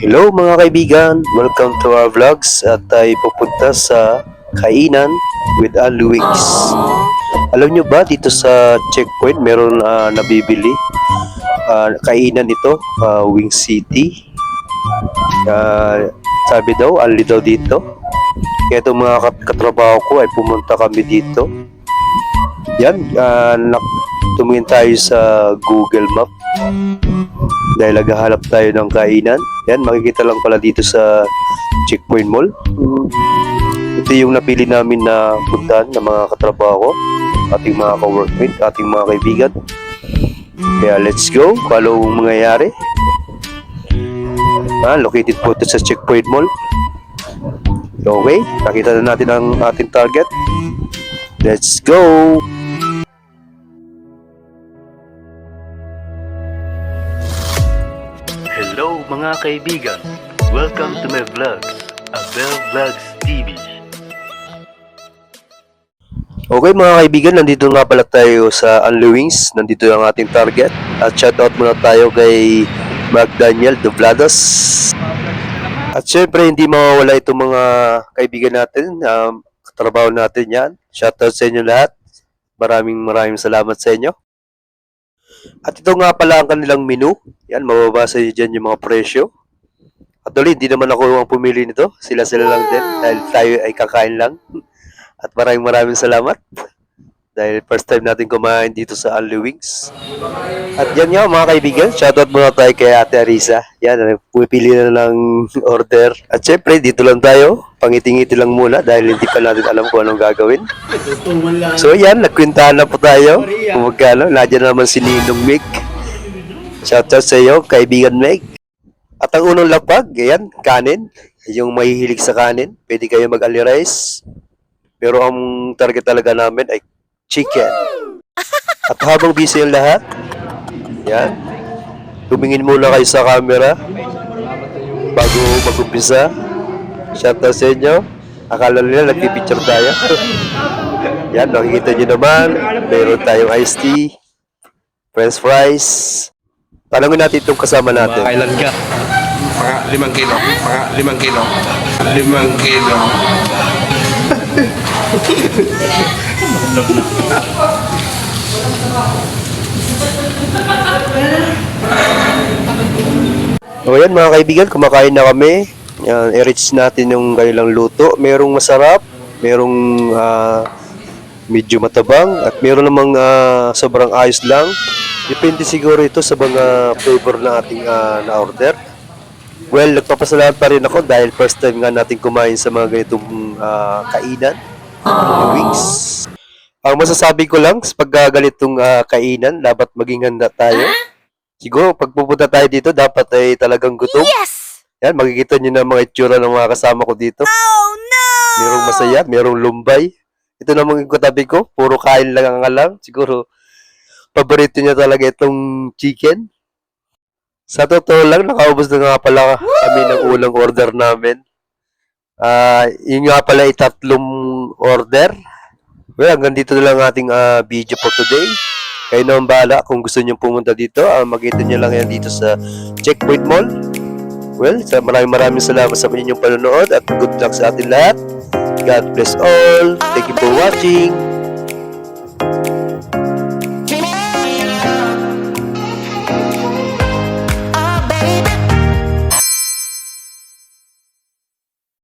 Hello mga kaibigan, welcome to our vlogs at tayo pupunta sa kainan with Alu Wings. Alam nyo ba dito sa checkpoint meron nabibili kainan ito, Wing City. Sabi daw, ali daw dito. Kaya itong mga katrabaho ko ay pumunta kami dito. Yan, tumingin tayo sa Google Map dahil naghahanap tayo ng kainan. Yan, makikita lang pala dito sa Checkpoint Mall. Ito yung napili namin na puntahan ng mga katrabaho, ating mga ka-workmate, ating mga kaibigan. Kaya let's go, follow ang mangyayari. Located po ito sa Checkpoint Mall. Okay, nakita na natin ang ating target. Let's go! Hello mga kaibigan! Welcome to my vlogs, Abel Vlogs TV. Okay mga kaibigan, nandito nga pala tayo sa Alu Wings. Nandito ang ating target. At shoutout muna tayo kay Daniel Doblados. At syempre hindi mawawala itong mga kaibigan natin, katrabaho natin yan. Shoutout sa inyo lahat. Maraming salamat sa inyo. At ito nga pala ang kanilang menu. Yan, mababasa nyo dyan yung mga presyo. Actually, hindi naman ako ang pumili nito. Sila lang din. Dahil tayo ay kakain lang. At maraming salamat. Dahil first time natin kumain dito sa Alu Wings. At yan nga mga kaibigan. Shoutout muna tayo kay Ate Arisa. Yan, pumipili na ng order. At syempre, dito lang tayo. Pangiti-ngiti lang muna dahil hindi pa natin alam kung anong gagawin. So yan, nagkwintahan na po tayo. Kung magkano, nandiyan naman si Ninong Meg. Shoutout sa iyo, kaibigan Meg. At ang unang lapag, yan, kanin. Yung mahihilig sa kanin, pwede kayo mag-ali rice. Pero ang target talaga namin ay chicken. At habang busy ang lahat, yan, tumingin muna kayo sa camera bago mag-umpisa. Shoutout sa inyo. Akala nila nagpipicture tayo. Yan, nakikita nyo naman. Meron tayong iced tea, french fries. Tanungin natin itong kasama natin. Kailan ka? Mga 5 kilo. Mga 5 kilo. 5 kilo. O yan mga kaibigan, kumakain na kami. Yan, i-reach natin yung kanilang luto. Merong masarap, merong medyo matabang, at meron namang sobrang ayos lang. Depende siguro ito sa mga flavor na ating na-order. Well, nagpapasalamat pa rin ako dahil first time nga natin kumain sa mga ganitong kainan, wings. Ang masasabi ko lang, pag ganitong kainan, dapat maging handa tayo. Siguro, pag pupunta tayo dito, dapat ay talagang gutom. Yes! Yan, makikita nyo na mga itsura ng mga kasama ko dito. Oh no! Merong masaya, merong lumbay. Ito namang yung katabi ko, puro kain lang ang alam. Siguro, paborito niya talaga itong chicken. Sa totoo lang, nakaubos na nga pala kami ng ulang order namin. Yun nga pala ay 3 order. Well, hanggang dito na lang ating video for today. Kayo na ang bahala kung gusto nyo pumunta dito. Makita nyo lang yan dito sa Checkpoint Mall. Well, maraming salamat sa inyong panonood at good luck sa atin lahat. God bless all. Thank you for watching.